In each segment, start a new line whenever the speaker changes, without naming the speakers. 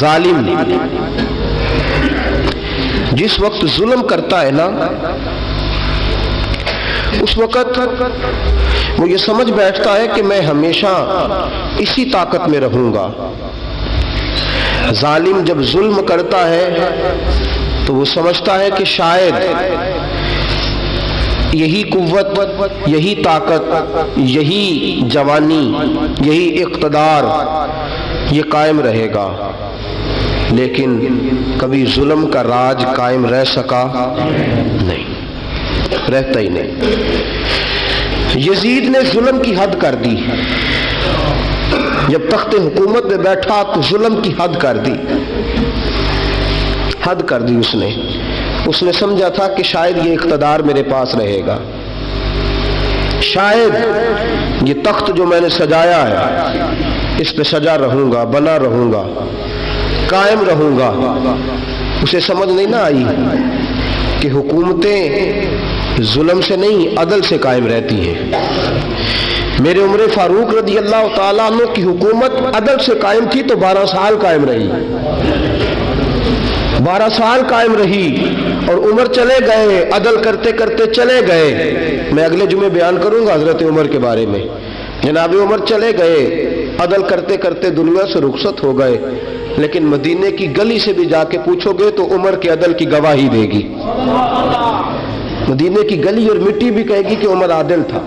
ظالم جس وقت ظلم کرتا ہے نا، اس وقت وہ یہ سمجھ بیٹھتا ہے کہ میں ہمیشہ اسی طاقت میں رہوں گا۔ ظالم جب ظلم کرتا ہے تو وہ سمجھتا ہے کہ شاید یہی قوت، یہی طاقت، یہی جوانی، یہی اقتدار یہ قائم رہے گا، لیکن کبھی ظلم کا راج قائم رہ سکا نہیں، رہتا ہی نہیں۔ یزید نے ظلم کی حد کر دی، جب تخت حکومت میں بیٹھا تو ظلم کی حد کر دی، حد کر دی اس نے سمجھا تھا کہ شاید یہ اقتدار میرے پاس رہے گا، شاید یہ تخت جو میں نے سجایا ہے اس پہ سجا رہوں گا، بنا رہوں گا، قائم رہوں گا۔ اسے سمجھ نہیں نہ آئی کہ حکومتیں ظلم سے نہیں عدل سے قائم رہتی ہیں۔ میرے عمر فاروق رضی اللہ تعالیٰ عنہ کی حکومت عدل سے قائم تھی تو 12 سال قائم رہی، 12 سال قائم رہی، اور عمر چلے گئے، عدل کرتے کرتے چلے گئے۔ میں اگلے جمعے بیان کروں گا حضرت عمر کے بارے میں۔ جناب عمر چلے گئے، عدل کرتے کرتے دنیا سے رخصت ہو گئے، لیکن مدینے کی گلی سے بھی جا کے پوچھو گے تو عمر کے عدل کی گواہی دے گی۔ مدینے کی گلی اور مٹی بھی کہے گی کہ عمر عادل تھا۔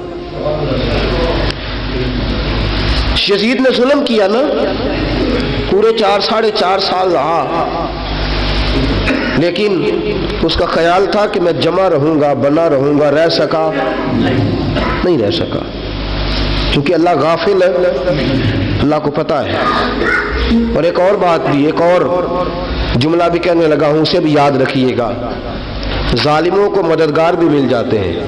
یزید نے ظلم کیا نا، پورے 4.5 سال رہا، لیکن اس کا خیال تھا کہ میں جمع رہوں گا، بنا رہوں گا، رہ سکا نہیں، رہ سکا، کیونکہ اللہ غافل ہے، اللہ کو پتہ ہے۔ اور ایک اور بات بھی، ایک اور جملہ بھی کہنے لگا ہوں، اسے بھی یاد رکھیے گا، ظالموں کو مددگار بھی مل جاتے ہیں،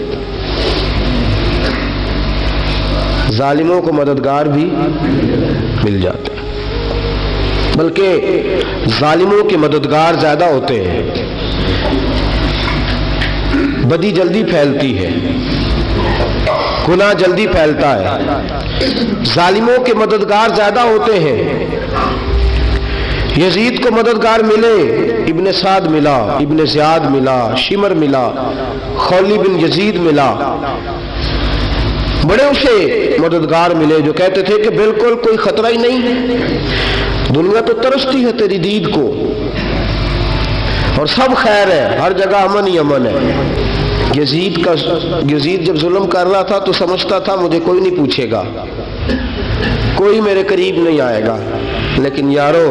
ظالموں کو مددگار بھی مل جاتے ہیں، بلکہ ظالموں کے مددگار زیادہ ہوتے ہیں، بدی جلدی پھیلتی ہے، گناہ جلدی پھیلتا ہے، ظالموں کے مددگار زیادہ ہوتے ہیں۔ یزید کو مددگار ملے، ابن سعد ملا، ابن زیاد ملا، شمر ملا، خولی بن یزید ملا، بڑے اسے مددگار ملے جو کہتے تھے کہ بالکل کوئی خطرہ ہی نہیں، دنیا تو ترستی ہے تیری دید کو، اور سب خیر ہے، ہر جگہ امن ہی امن ہے۔ یزید جب ظلم کر رہا تھا تو سمجھتا تھا مجھے کوئی نہیں پوچھے گا، کوئی میرے قریب نہیں آئے گا، لیکن یارو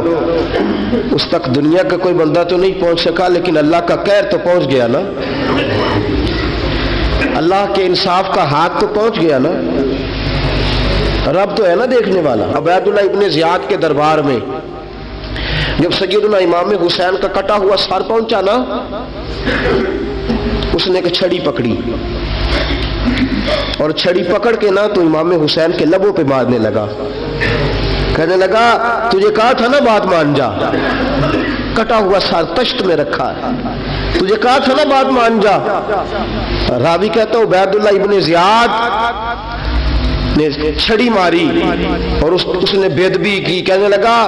اس تک دنیا کا کوئی بندہ تو نہیں پہنچ سکا، لیکن اللہ کا قہر تو پہنچ گیا نا، اللہ کے انصاف کا ہاتھ تو پہنچ گیا نا، رب تو ہے نا دیکھنے والا۔ عبید اللہ ابن زیاد کے دربار میں جب سیدنا امام حسین کا کٹا ہوا سر پہنچا نا، اس نے ایک چھڑی پکڑی، اور چھڑی پکڑ کے نا تو امام حسین کے لبوں پہ مارنے لگا، کہنے لگا تجھے کہا تھا نا بات مان جا، کٹا ہوا سر تشت میں رکھا ہے، تجھے کہا تھا نا بات مان جا۔ راوی کہتا ہے عبید اللہ ابن زیاد نے چھڑی ماری اور اس نے بے ادبی کی، کہنے لگا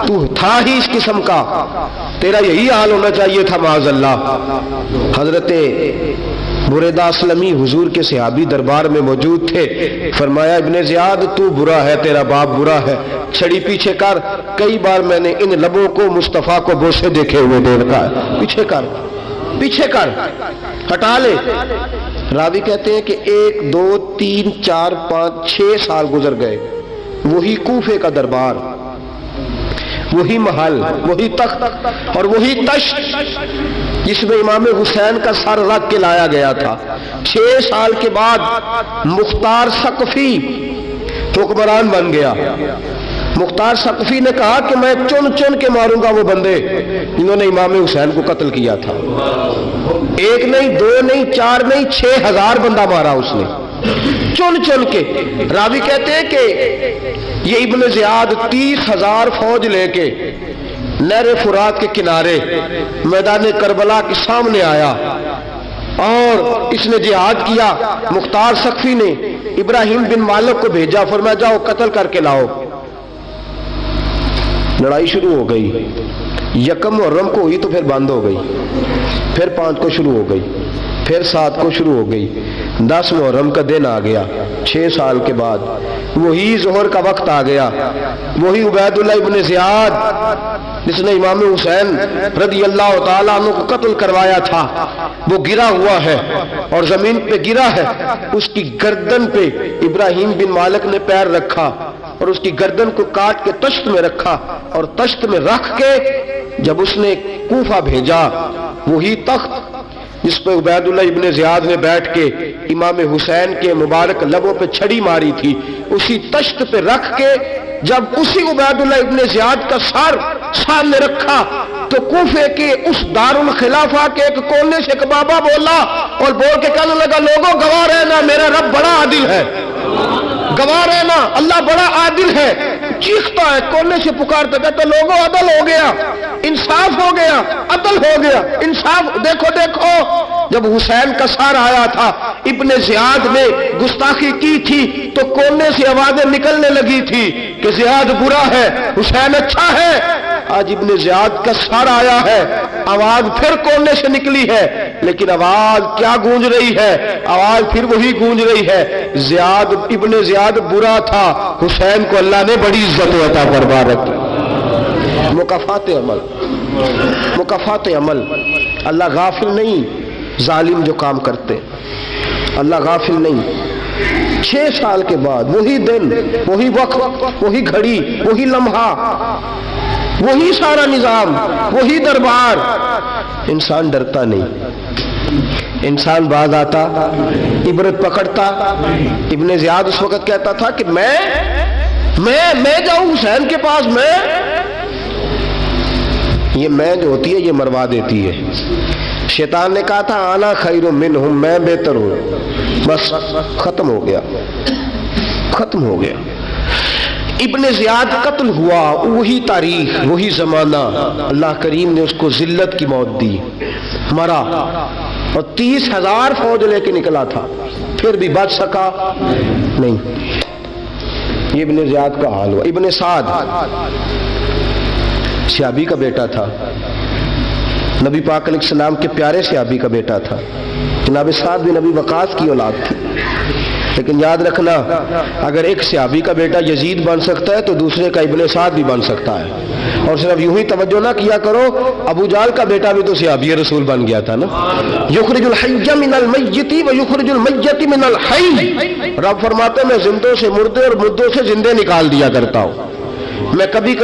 تو تھا ہی اس قسم کا، تیرا یہی حال ہونا چاہیے تھا معاذ اللہ۔ حضرت بریدہ اسلمی حضور کے صحابی دربار میں موجود تھے، فرمایا ابن زیاد تو برا ہے، تیرا باپ برا ہے، چھڑی پیچھے کر، کئی بار میں نے ان لبوں کو مصطفیٰ کو بوسے دیکھے ہوئے دیکھا ہے، پیچھے کر، پیچھے کر، ہٹا لے۔ راوی کہتے ہیں کہ 1 2 3 4 5 6 سال گزر گئے، وہی کوفے کا دربار، وہی محل، وہی تخت اور وہی تشت جس میں امام حسین کا سر رکھ کے لایا گیا تھا۔ 6 سال کے بعد مختار ثقفی حکمران بن گیا۔ مختار ثقفی نے کہا کہ میں چن چن کے ماروں گا وہ بندے جنہوں نے امام حسین کو قتل کیا تھا۔ 1 نہیں 2 نہیں 4 نہیں 6000 بندہ مارا اس نے، چن چن کے۔ راوی کہتے ہیں کہ یہ ابن زیاد 30,000 فوج لے کے نہر فرات کے کنارے میدان کربلا کے سامنے آیا اور اس نے جہاد کیا۔ مختار ثقفی نے ابراہیم بن مالک کو بھیجا، فرمایا جاؤ قتل کر کے لاؤ۔ لڑائی شروع ہو گئی، یکم محرم کو ہوئی تو پھر بند ہو گئی، پھر 5 کو شروع ہو گئی، پھر 7 کو شروع ہو گئی، 10 محرم کا دن آ گیا 6 سال کے بعد، وہی ظہر کا وقت آ گیا، وہی عبید اللہ ابن زیاد جس نے امام حسین رضی اللہ تعالیٰ عنہ کو قتل کروایا تھا، وہ گرا ہوا ہے اور زمین پہ گرا ہے، اس کی گردن پہ ابراہیم بن مالک نے پیر رکھا اور اس کی گردن کو کاٹ کے تشت میں رکھا، اور تشت میں رکھ کے جب اس نے کوفہ بھیجا، وہی تخت جس پہ عبید اللہ ابن زیاد نے بیٹھ کے امام حسین کے مبارک لبوں پہ چھڑی ماری تھی، اسی تشت پہ رکھ کے جب اسی عبید اللہ ابن زیاد کا سر سامنے رکھا تو کوفے کے اس دارالخلافہ کے ایک کونے سے ایک بابا بولا اور بول کے کہنے لگا، لوگوں گواہ رہنا میرا رب بڑا عادل ہے، گواہ رہنا اللہ بڑا عادل ہے۔ چیختا ہے، کونے سے پکارتا، کہتا لوگوں عدل ہو گیا، انصاف ہو گیا، عدل ہو گیا، انصاف۔ دیکھو دیکھو، جب حسین کا سر آیا تھا، ابن زیاد نے گستاخی کی تھی تو کونے سے آوازیں نکلنے لگی تھی کہ زیاد برا ہے، حسین اچھا ہے۔ آج ابن زیاد کا سر آیا ہے، آواز پھر کونے سے نکلی ہے، لیکن آواز کیا گونج رہی ہے؟ آواز پھر وہی گونج رہی ہے، زیاد ابن زیاد برا تھا، حسین کو اللہ نے بڑی عزت عطا فرما رکھی۔ مکافات عمل، مکافات عمل، اللہ غافل نہیں ظالم جو کام کرتے، اللہ غافل نہیں۔ 6 سال کے بعد وہی دن، وہی وقت، وہی گھڑی، وہی لمحہ، وہی سارا نظام، وہی دربار، انسان ڈرتا نہیں، انسان باز آتا، عبرت پکڑتا۔ ابن زیاد اس وقت کہتا تھا کہ میں جاؤں حسین کے پاس، یہ میں جو ہوتی ہے یہ مروا دیتی ہے۔ شیطان نے کہا تھا انا خیر منہم، میں بہتر ہوں، بس ختم ہو گیا، ختم ہو گیا۔ ابن زیاد قتل ہوا، وہی تاریخ، وہی زمانہ، اللہ کریم نے اس کو ذلت کی موت دی، مرا، اور 30,000 فوج لے کے نکلا تھا، پھر بھی بچ سکا نہیں۔ یہ ابن زیاد کا حال ہوا۔ ابن سعد صحابی کا بیٹا تھا، نبی پاک علیہ السلام کے پیارے صحابی کا بیٹا تھا، جناب سعد بن نبی وقاص کی اولاد تھی۔ لیکن یاد رکھنا، اگر ایک صحابی کا بیٹا یزید بن سکتا ہے تو دوسرے کا ابن سعد بھی بن سکتا ہے۔ اور صرف یوں ہی توجہ نہ کیا کرو، ابو جہل کا بیٹا بھی تو صحابی رسول بن گیا تھا نا۔ یخرج الحی من المیت ویخرج المیت من الحی، رب فرماتے ہیں میں زندوں سے مردے اور مردوں سے زندے نکال دیا کرتا ہوں۔ میں کبھی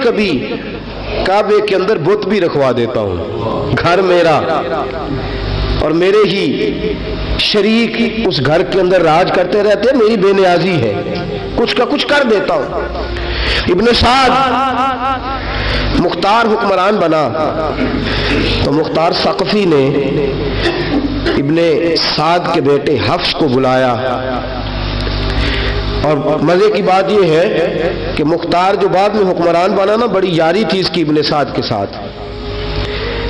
کبھی کعبے کے اندر بت بھی رکھوا دیتا ہوں، گھر میرا اور میرے ہی شریک اس گھر کے اندر راج کرتے رہتے ہیں، میری بے نیازی ہے، کچھ کا کچھ کر دیتا ہوں۔ ابن سعد مختار حکمران بنا تو مختار ثقفی نے ابن سعد کے بیٹے حفص کو بلایا، اور مزے کی بات یہ ہے کہ مختار جو بعد میں حکمران بنا نا، بڑی یاری تھی اس کی ابن سعد کے ساتھ۔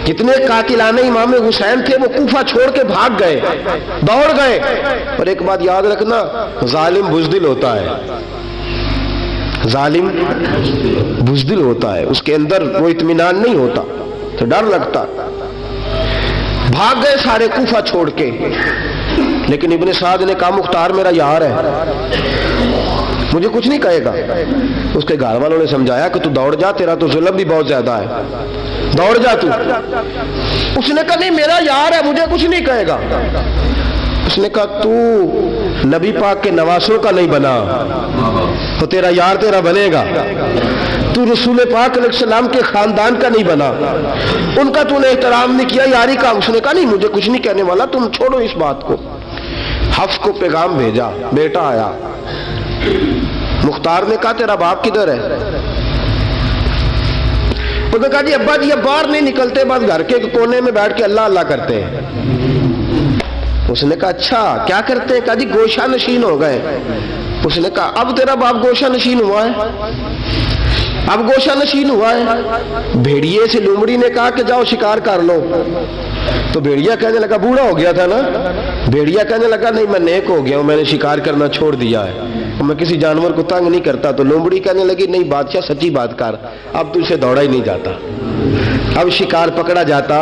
جتنے قاتلان امام حسین تھے وہ کوفہ چھوڑ کے بھاگ گئے، دوڑ گئے۔ اور ایک بات یاد رکھنا، ظالم بزدل ہوتا ہے، ظالم بزدل ہوتا ہے، اس کے اندر وہ اطمینان نہیں ہوتا، تو ڈر لگتا۔ بھاگ گئے سارے کوفہ چھوڑ کے، لیکن ابن سعد نے کہا مختار میرا یار ہے، مجھے کچھ نہیں کہے گا۔ اس کے گھر والوں نے سمجھایا کہ تو دوڑ جا، تیرا تو ظلم بھی بہت زیادہ ہے، دوڑ جا تو۔ اس نے کہا نہیں میرا یار ہے، مجھے کچھ نہیں کہے گا۔ اس نے کہا تو نبی پاک کے نواسوں کا نہیں بنا تو تیرا یار تیرا بنے گا، تو رسول پاک علیہ السلام کے خاندان کا نہیں بنا، ان کا تو نے احترام نہیں کیا، یاری کا۔ اس نے کہا نہیں مجھے کچھ نہیں کہنے والا، تم چھوڑو اس بات کو۔ حفص کو پیغام بھیجا، بیٹا آیا۔ مختار نے کہا تیرا باپ کدھر ہے؟ اس نے کہا جی ابا جی اب باہر نہیں نکلتے، بس گھر کے کونے میں بیٹھ کے اللہ اللہ کرتے ہیں۔ اس نے کہا اچھا کیا کرتے ہیں؟ کہا جی گوشہ نشین ہو گئے۔ اس نے کہا اب تیرا باپ گوشہ نشین ہوا ہے؟ اب گوشہ نشین ہوا ہے؟ بھیڑیے سے لومڑی نے کہا کہ جاؤ شکار کر لو، تو بھیڑیا کہنے لگا بوڑھا ہو گیا تھا نا، بھیڑیا کہنے لگا نہیں میں نیک ہو گیا ہوں، میں نے شکار کرنا چھوڑ دیا ہے۔ میں کسی جانور کو تنگ نہیں کرتا، تو لومڑی کہنے لگی نہیں بادشاہ سچی بات کر، اب تجھ سے دوڑا ہی نہیں جاتا، اب شکار پکڑا جاتا،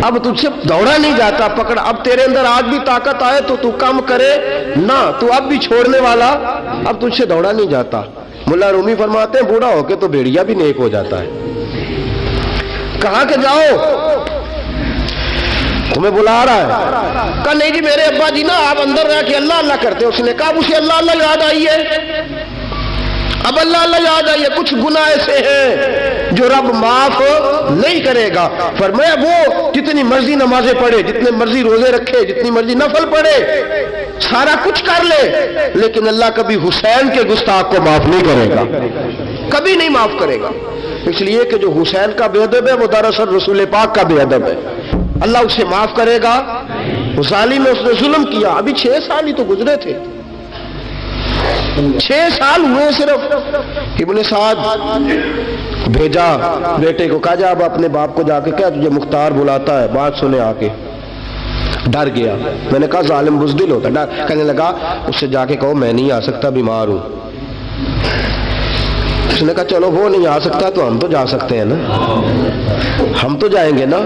اب تجھ سے دوڑا نہیں جاتا، پکڑا، اب تیرے اندر آج بھی طاقت آئے تو تو کم کرے نہ، تو اب بھی چھوڑنے والا، اب تجھ سے دوڑا نہیں جاتا۔ ملا رومی فرماتے ہیں بوڑھا ہو کے تو بھیڑیا بھی نیک ہو جاتا ہے۔ کہاں کہ جاؤ، تمہیں بلا رہا ہے۔ کہا نہیں جی میرے ابا جی نا آپ اندر رہ کے اللہ اللہ کرتے۔ اس نے کہا اسے اللہ اللہ یاد آئی ہے، اب اللہ اللہ یاد آئی ہے، کچھ گناہ ایسے ہیں جو رب معاف نہیں کرے گا۔ فرمایا وہ جتنی مرضی نمازیں پڑھے، جتنے مرضی روزے رکھے، جتنی مرضی نفل پڑھے، سارا کچھ کر لے، لیکن اللہ کبھی حسین کے گستاخ کو معاف نہیں کرے گا، کبھی نہیں معاف کرے گا۔ اس لیے کہ جو حسین کا بے ادب ہے وہ دراصل رسول پاک کا بے ادب ہے، اللہ اسے معاف کرے گا۔ وہ ظالم ہے، اس نے ظلم کیا، ابھی 6 سال ہی تو گزرے تھے، 6 سال ہوئے صرف۔ ابن سعد بھیجا بیٹے کو، کہا جا اب اپنے باپ کو جا کے کہا تجھے مختار بلاتا ہے، بات سنے آ کے۔ ڈر گیا، میں نے کہا ظالم بزدل ہوتا ہے، کہنے لگا اس سے جا کے کہو میں نہیں آ سکتا، بیمار ہوں۔ اس نے کہا چلو وہ نہیں آ سکتا تو ہم تو جا سکتے ہیں نا، ہم تو جائیں گے نا۔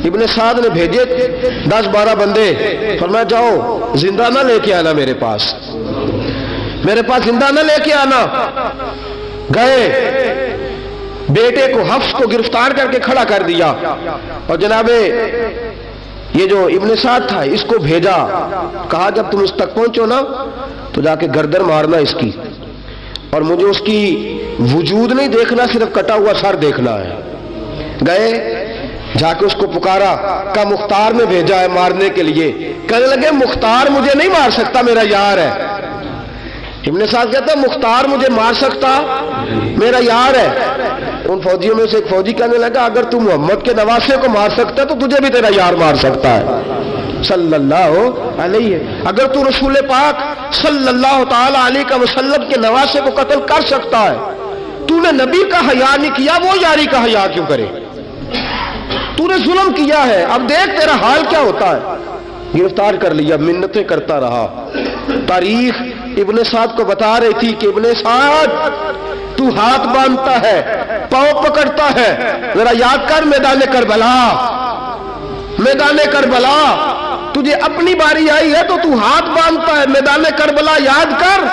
ابن سعد نے بھیجے 10-12 بندے، فرمایا جاؤ زندہ نہ لے کے آنا میرے پاس، میرے پاس زندہ نہ لے کے آنا۔ گئے، بیٹے کو حفص کو گرفتار کر کے کھڑا کر دیا، اور جناب یہ جو ابن سعد تھا اس کو بھیجا، کہا جب تم اس تک پہنچو نا تو جا کے گردن مارنا اس کی، اور مجھے اس کی وجود نہیں دیکھنا، صرف کٹا ہوا سر دیکھنا ہے۔ گئے، جا کے اس کو پکارا، کہا مختار نے بھیجا ہے مارنے کے لیے۔ کہنے لگے مختار مجھے نہیں مار سکتا، میرا یار ہے۔ ابن سعد کہتا ہے مختار مجھے مار سکتا، میرا یار ہے۔ ان فوجیوں میں سے ایک فوجی کہنے لگا اگر تم محمد کے نواسے کو مار سکتا ہے تو تجھے بھی تیرا یار مار سکتا ہے صلی اللہ علیہ۔ اگر تو رسول پاک صلی اللہ تعالی علیہ وسلم کے نواسے کو قتل کر سکتا ہے، تو نے نبی کا حیا نہیں کیا، وہ یاری کا حیا کیوں کرے؟ تو نے ظلم کیا ہے، اب دیکھ تیرا حال کیا ہوتا ہے۔ گرفتار کر لیا، منتیں کرتا رہا۔ تاریخ ابن سعد کو بتا رہی تھی کہ ابن سعد تو ہاتھ باندھتا ہے، پاؤں پکڑتا ہے، ذرا یاد کر میدان کربلا، میدان کربلا تجھے اپنی باری آئی ہے تو تو ہاتھ باندھتا ہے، میدان کربلا یاد کر۔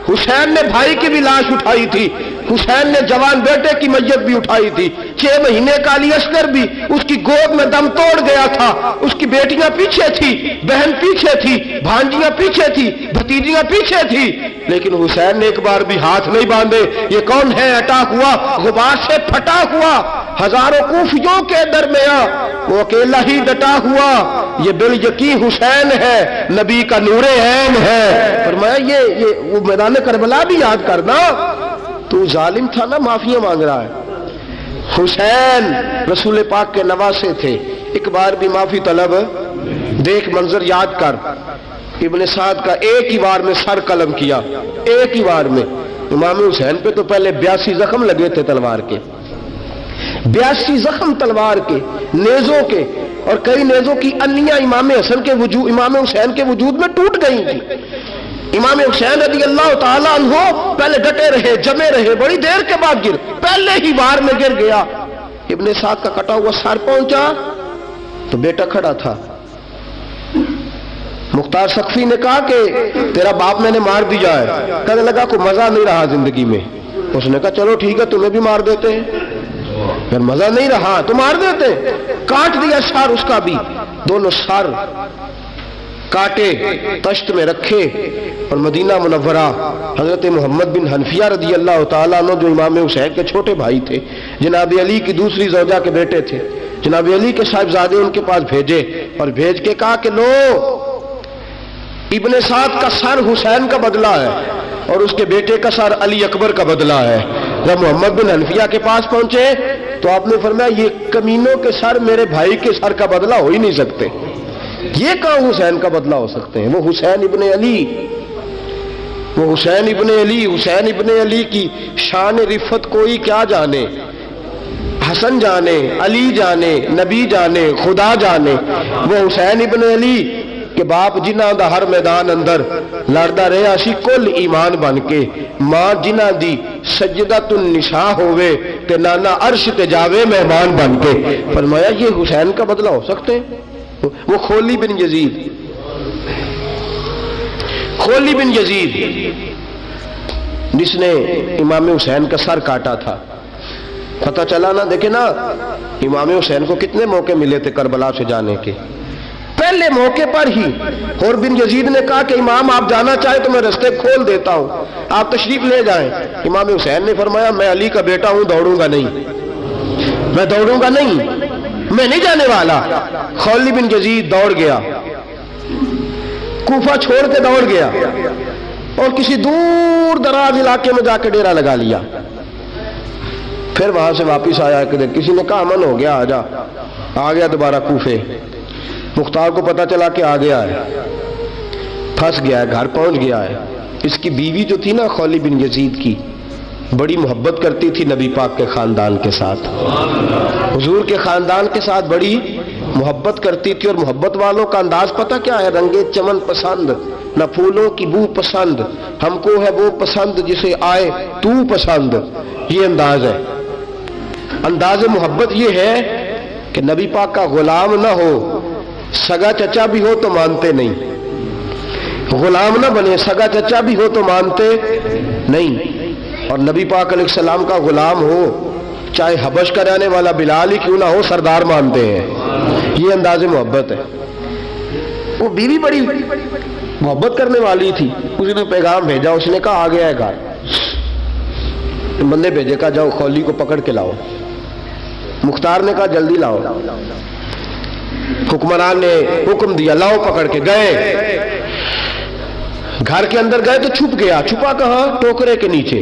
حسین نے بھائی کی بھی لاش اٹھائی تھی، حسین نے جوان بیٹے کی میت بھی اٹھائی تھی، 6 مہینے کا علی اصغر بھی اس کی گود میں دم توڑ گیا تھا، اس کی بیٹیاں پیچھے تھی، بہن پیچھے تھی، بھانجیاں پیچھے تھی، بھتیجیاں پیچھے تھی، لیکن حسین نے ایک بار بھی ہاتھ نہیں باندھے۔ یہ کون ہے اٹا ہوا، غبار سے پھٹا ہوا، ہزاروں کوفیوں کے درمیان وہ اکیلا ہی ڈٹا ہوا، یہ بال یقین حسین ہے، نبی کا نور عین ہے۔ فرمایا یہ وہ میدان کربلا بھی یاد کرنا، تو ظالم تھا نا، معافیاں مانگ رہا ہے۔ حسین رسول پاک کے نواسے تھے، ایک بار بھی معافی طلب، دیکھ منظر یاد کر۔ ابن سعد کا ایک ہی بار میں سر قلم کیا، ایک ہی بار میں۔ امام حسین پہ تو پہلے 82 زخم لگے تھے تلوار کے، 82 زخم تلوار کے، نیزوں کے، اور کئی نیزوں کی انیاں امام حسین کے وجود میں ٹوٹ گئی تھی۔ امام حسین رضی اللہ تعالیٰ عنہ پہلے ڈٹے رہے، جمے رہے، بڑی دیر کے بعد پہلے ہی بار میں گر گیا۔ ابن سعد کا کٹا ہوا سر پہنچا تو بیٹا کھڑا تھا۔ مختار سقفی نے کہا کہ تیرا باپ میں نے مار دیا ہے۔ کہنے لگا کوئی مزہ نہیں رہا زندگی میں۔ اس نے کہا چلو ٹھیک ہے تمہیں بھی مار دیتے ہیں، اگر مزہ نہیں رہا تو مار دیتے۔ کاٹ دیا سر اس کا بھی، دونوں سر کاٹے، تشت میں رکھے، اور مدینہ منورہ حضرت محمد بن حنفیہ رضی اللہ تعالیٰ عنہ جو امام حسین کے چھوٹے بھائی تھے، جناب علی کی دوسری زوجہ کے بیٹے تھے، جناب علی کے صاحبزادے ان کے پاس بھیجے، اور بھیج کے کہا کہ لو ابن سعد کا سر حسین کا بدلہ ہے اور اس کے بیٹے کا سر علی اکبر کا بدلہ ہے۔ جب محمد بن حنفیہ کے پاس پہنچے تو آپ نے فرمایا یہ کمینوں کے سر میرے بھائی کے سر کا بدلہ ہو ہی نہیں سکتے، یہ کہاں حسین کا بدلہ ہو سکتے ہیں؟ وہ حسین ابن علی، وہ حسین ابن علی، حسین ابن علی کی شان رفت کوئی کیا جانے، حسن جانے، علی جانے، نبی جانے، خدا جانے۔ وہ حسین ابن علی کہ باپ جنہاں دا ہر میدان اندر لڑدا رہا سی کل ایمان بن کے، ماں جنہاں دی سجدۃ النساء ہوئے تے نانا عرش تے جاوے مہمان بن کے۔ فرمایا یہ حسین کا بدلہ ہو سکتے ہیں؟ وہ خولی بن یزید، خولی بن یزید جس نے امام حسین کا سر کاٹا تھا، پتہ چلا نا، دیکھیں نا امام حسین کو کتنے موقع ملے تھے کربلا سے جانے کے، پہلے موقع پر ہی اور بن یزید نے کہا کہ امام آپ جانا چاہے تو میں رستے کھول دیتا ہوں، آپ تشریف لے جائیں۔ امام حسین نے فرمایا میں علی کا بیٹا ہوں، دوڑوں گا نہیں، میں دوڑوں گا نہیں، میں نہیں جانے والا۔ خولی بن یزید دوڑ گیا، کوفہ چھوڑ کے دوڑ گیا اور کسی دور دراز علاقے میں جا کے ڈیرا لگا لیا۔ پھر وہاں سے واپس آیا کہ کسی نے کہا امن ہو گیا، آ گیا دوبارہ کوفے۔ مختار کو پتا چلا کہ آ گیا ہے، پھنس گیا ہے، گھر پہنچ گیا ہے۔ اس کی بیوی جو تھی نا خولی بن یزید کی، بڑی محبت کرتی تھی نبی پاک کے خاندان کے ساتھ، حضور کے خاندان کے ساتھ بڑی محبت کرتی تھی۔ اور محبت والوں کا انداز پتہ کیا ہے؟ رنگے چمن پسند، نہ پھولوں کی بو پسند، ہم کو ہے وہ پسند جسے آئے تو پسند۔ یہ انداز ہے، انداز محبت یہ ہے کہ نبی پاک کا غلام نہ ہو، سگا چچا بھی ہو تو مانتے نہیں، غلام نہ بنے، سگا چچا بھی ہو تو مانتے نہیں، اور نبی پاک علیہ السلام کا غلام ہو، چاہے حبش کا رہنے والا بلال ہی کیوں نہ ہو، سردار مانتے ہیں۔ یہ انداز محبت ہے۔ وہ بیوی بڑی محبت کرنے والی تھی، اس نے پیغام بھیجا، اس نے کہا آ گیا ہے گھر، بندے بھیجے، کہا جاؤ خولی کو پکڑ کے لاؤ۔ مختار نے کہا جلدی لاؤ، حکمران نے حکم دیا لاؤ، پکڑ کے گئے، گھر کے اندر گئے تو چھپ گیا۔ چھپا کہاں؟ ٹوکرے کے نیچے۔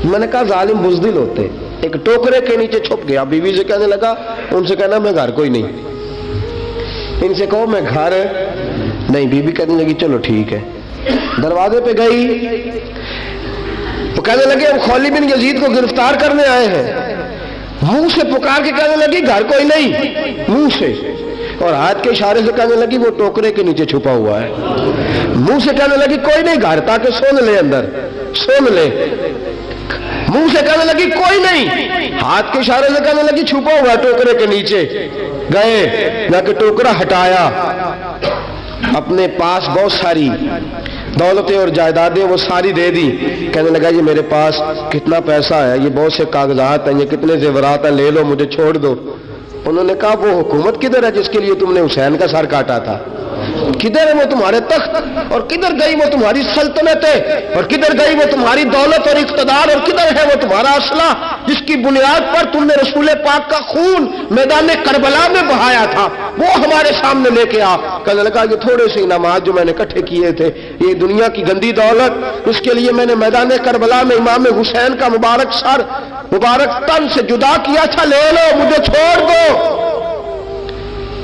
میں نے کہا ظالم بزدل ہوتے، ایک ٹوکرے کے نیچے چھپ گیا۔ بیوی سے کہنے لگا، ان سے کہنا میں گھر کوئی نہیں، ان سے کہو میں گھر نہیں۔ بیوی کہنے لگی چلو ٹھیک ہے۔ دروازے پہ گئی، وہ کہنے لگے ہم خولی بن یزید کو گرفتار کرنے آئے ہیں۔ منہ سے پکار کے کہنے لگی گھر کوئی نہیں، منہ سے، اور ہاتھ کے اشارے سے کہنے لگی وہ ٹوکرے کے نیچے چھپا ہوا ہے۔ منہ سے کہنے لگی کوئی نہیں گھر، تاکہ سن لے، اندر سن لے۔ منہ سے کہنے لگی کوئی نہیں، ہاتھ کے اشارے سے کہنے لگی چھپا ہوا ہے ٹوکرے کے نیچے۔ گئے، جا کے ٹوکرا ہٹایا، اپنے پاس بہت ساری دولتیں اور جائیدادیں وہ ساری دے دی۔ کہنے لگا یہ میرے پاس کتنا پیسہ ہے، یہ بہت سے کاغذات ہیں، یہ کتنے زیورات ہیں، لے لو، مجھے چھوڑ دو۔ انہوں نے کہا وہ حکومت کدھر ہے جس کے لیے تم نے حسین کا سر کاٹا تھا؟ کدھر ہے وہ تمہارے تخت، اور کدھر گئی وہ تمہاری سلطنتیں، اور کدھر گئی وہ تمہاری دولت اور اقتدار، اور کدھر ہے وہ تمہارا اسلحہ جس کی بنیاد پر تم نے رسول پاک کا خون میدان کربلا میں بہایا تھا، وہ ہمارے سامنے لے کے آ۔ کہنے لگا یہ تھوڑے سے انعامات جو میں نے اکٹھے کیے تھے، یہ دنیا کی گندی دولت، اس کے لیے میں نے میدان کربلا میں امام حسین کا مبارک سر مبارک تن سے جدا کیا تھا، لے لو، مجھے چھوڑ دو۔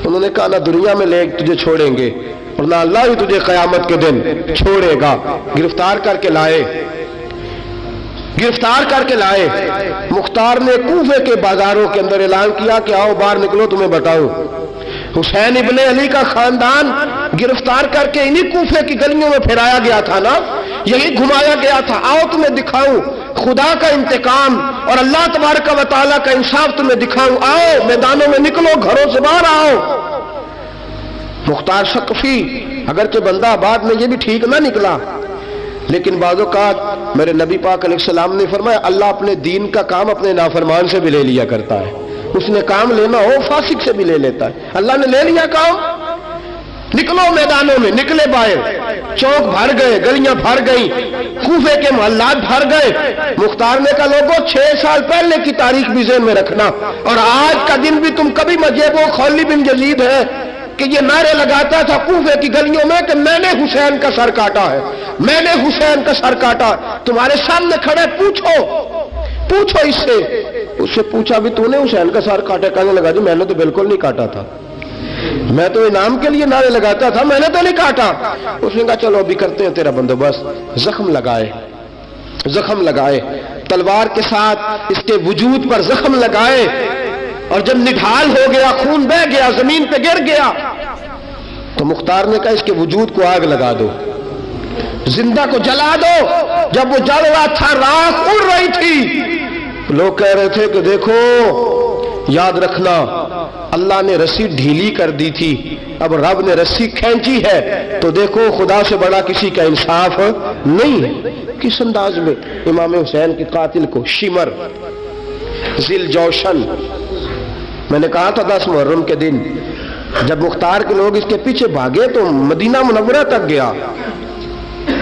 انہوں نے کہا نہ دنیا میں لے تجھے چھوڑیں گے اور نہ اللہ ہی تجھے قیامت کے دن چھوڑے گا۔ گرفتار کر کے لائے، گرفتار کر کے لائے۔ مختار نے کوفے کے بازاروں کے اندر اعلان کیا کہ آؤ باہر نکلو، تمہیں بتاؤں حسین ابن علی کا خاندان گرفتار کر کے انہی کوفے کی گلیوں میں پھرایا گیا تھا نا، یہی گھمایا گیا تھا، آؤ تمہیں دکھاؤں خدا کا انتقام اور اللہ تبارک و تعالیٰ کا انصاف تمہیں دکھاؤں، آؤ میدانوں میں نکلو، گھروں سے باہر آؤ۔ مختار ثقفی اگرچہ بندہ آباد میں یہ بھی ٹھیک نہ نکلا، لیکن بعض اوقات میرے نبی پاک علیہ السلام نے فرمایا اللہ اپنے دین کا کام اپنے نافرمان سے بھی لے لیا کرتا ہے، اس نے کام لینا ہو فاسق سے بھی لے لیتا ہے۔ اللہ نے لے لیا کام، نکلو میدانوں میں، نکلے باہر، چوک بھر گئے، گلیاں بھر گئیں، کوفے کے محلات بھر گئے۔ مختار نے کہا لوگوں 6 سال پہلے کی تاریخ بھی ذہن میں رکھنا، اور آج کا دن بھی تم کبھی مجھے وہ خولی بن یزید ہے کہ یہ نعرے لگاتا تھا کوفے کی گلیوں میں کہ میں نے حسین کا سر کاٹا ہے، میں نے حسین کا سر کاٹا۔ تمہارے سامنے کھڑے، پوچھو اس سے پوچھا بھی تو نے حسین کا سر کاٹا؟ کہنے لگا جی میں نے تو بالکل نہیں کاٹا تھا، میں تو انعام کے لیے نعرے لگاتا تھا، میں نے تو نہیں کاٹا۔ اس نے کہا چلو ابھی کرتے ہیں تیرا بندوبست۔ زخم لگائے تلوار کے ساتھ، اس کے وجود پر زخم لگائے، اور جب نڈھال ہو گیا، خون بہ گیا، زمین پہ گر گیا، تو مختار نے کہا اس کے وجود کو آگ لگا دو، زندہ کو جلا دو۔ جب وہ جل رہا تھا راکھ اڑ رہی تھی، لوگ کہہ رہے تھے کہ دیکھو یاد رکھنا اللہ نے رسی ڈھیلی کر دی تھی، اب رب نے رسی کھینچی ہے، تو دیکھو خدا سے بڑا کسی کا انصاف نہیں ہے۔ کس انداز میں امام حسین کے قاتل کو شمر ذل جوشن، میں نے کہا تھا 10 محرم کے دن جب مختار کے لوگ اس کے پیچھے بھاگے تو مدینہ منورہ تک گیا،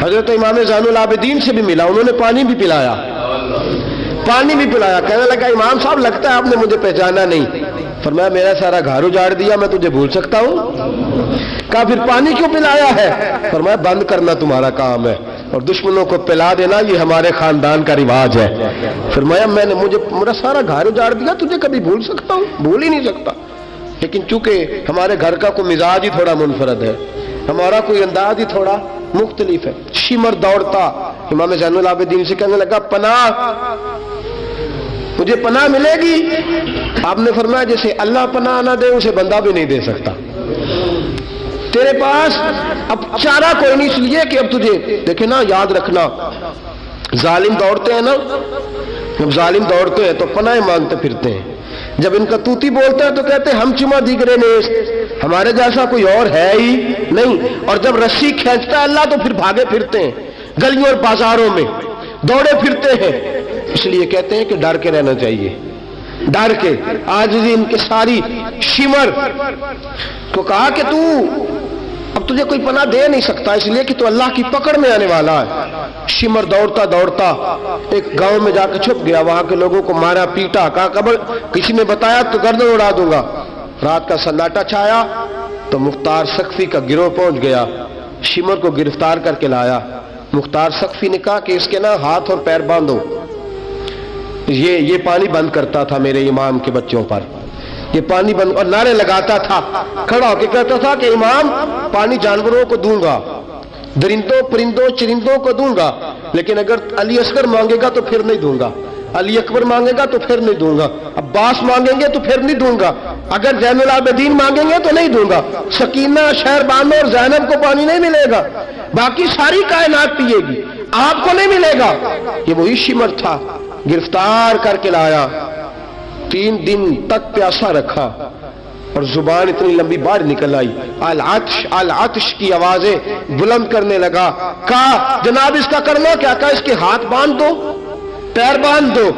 حضرت امام زین العابدین سے بھی ملا، انہوں نے پانی بھی پلایا، کہنے لگا امام صاحب لگتا ہے آپ نے مجھے پہچانا نہیں۔ فرمایا میرا سارا گھر اجاڑ دیا، میں تجھے بھول سکتا ہوں؟ کہا پھر پانی کیوں پلایا ہے؟ فرمایا بند کرنا تمہارا کام ہے اور دشمنوں کو پلا دینا یہ ہمارے خاندان کا رواج ہے۔ فرمایا میں نے میرا سارا گھر اجاڑ دیا، تجھے کبھی بھول سکتا ہوں؟ بھول ہی نہیں سکتا، لیکن چونکہ ہمارے گھر کا کوئی مزاج ہی تھوڑا منفرد ہے، ہمارا کوئی انداز ہی تھوڑا مختلف ہے۔ شمر دوڑتا امام زین العابدین سے کہنے لگا پناہ، مجھے پناہ ملے گی؟ آپ نے فرمایا جیسے اللہ پناہ نہ دے اسے بندہ بھی نہیں دے سکتا، تیرے پاس اب چارہ کوئی نہیں، اس لیے کہ اب تجھے دیکھے نا، یاد رکھنا ظالم دوڑتے ہیں نا، جب ظالم دوڑتے ہیں تو پناہ مانگتے پھرتے ہیں، جب ان کا توتی بولتا ہے تو کہتے ہیں ہم چما دیگرے نیست، ہمارے جیسا کوئی اور ہے ہی نہیں، اور جب رسی کھینچتا ہے اللہ تو پھر بھاگے پھرتے ہیں گلیوں اور بازاروں میں، دوڑے پھرتے ہیں۔ اس لیے کہتے ہیں کہ ڈر کے رہنا چاہیے، ڈر کے۔ آج ان کے ساری شمر کو کہا کہ تو اب تجھے کوئی پناہ دے نہیں سکتا، اس لیے کہ تو اللہ کی پکڑ میں آنے والا ہے۔ شمر دوڑتا دوڑتا ایک گاؤں میں جا کے چھپ گیا، وہاں کے لوگوں کو مارا پیٹا، کہا قبر کسی نے بتایا تو گردن اڑا دوں گا۔ رات کا سناٹا چھایا تو مختار سقفی کا گروہ پہنچ گیا، شمر کو گرفتار کر کے لایا۔ مختار سقفی نے کہا کہ اس کے نا ہاتھ اور پیر باندھو، یہ پانی بند کرتا تھا میرے امام کے بچوں پر، یہ پانی بند، اور نعرے لگاتا تھا، کھڑا ہو کے کہتا تھا کہ امام پانی جانوروں کو دوں گا، درندوں پرندوں چرندوں کو دوں گا، لیکن اگر علی اصغر مانگے گا تو پھر نہیں دوں گا، علی اکبر مانگے گا تو پھر نہیں دوں گا، عباس مانگیں گے تو پھر نہیں دوں گا، اگر زین العابدین مانگیں گے تو نہیں دوں گا، سکینہ شہربانو اور زینب کو پانی نہیں ملے گا، باقی ساری کائنات پیے گی، آپ کو نہیں ملے گا۔ یہ وہی شمر تھا، گرفتار کر کے لایا، 3 دن تک پیاسا رکھا اور زبان اتنی لمبی باہر نکل آئی، العطش العطش کی آوازیں بلند کرنے لگا۔ کہا جناب اس کا کرنا کیا؟ کہا اس کے ہاتھ باندھ دو، پیر باندھ دو،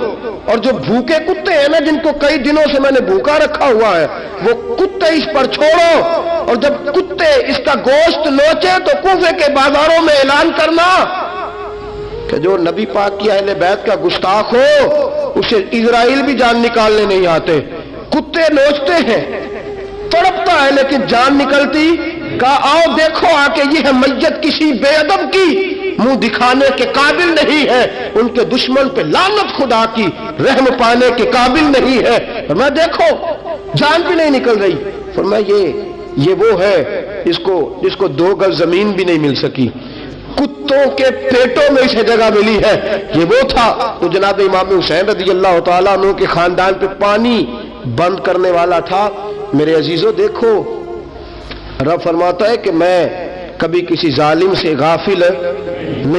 اور جو بھوکے کتے ہیں نا، جن کو کئی دنوں سے میں نے بھوکا رکھا ہوا ہے، وہ کتے اس پر چھوڑو، اور جب کتے اس کا گوشت نوچے تو کوفے کے بازاروں میں اعلان کرنا کہ جو نبی پاک کی اہل بیت کا گستاخ ہو اسے اسرائیل بھی جان نکالنے نہیں آتے۔ کتے نوچتے ہیں، تڑپتا ہے لیکن جان نکلتی۔ کہا آؤ دیکھو آ کے یہ ہے میت کسی بے ادب کی، منہ دکھانے کے قابل نہیں ہے، ان کے دشمن پہ لعنت خدا کی، رحم پانے کے قابل نہیں ہے۔ فرمایا دیکھو جان بھی نہیں نکل رہی۔ فرمایا یہ وہ ہے جس کو 2 گز زمین بھی نہیں مل سکی، کتوں کے پیٹوں میں اسے جگہ ملی ہے، یہ وہ تھا۔ تو جناب امام حسین رضی اللہ تعالیٰ عنہ کے خاندان پہ پانی بند کرنے والا تھا۔ میرے عزیزو دیکھو، رب فرماتا ہے کہ میں کبھی کسی ظالم سے غافل نہیں